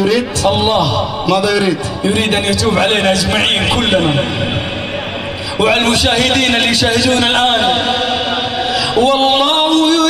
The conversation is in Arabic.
يريد؟ الله ماذا يريد؟ يريد أن يتوب علينا أجمعين كلنا وعلى المشاهدين اللي يشاهدون الآن. والله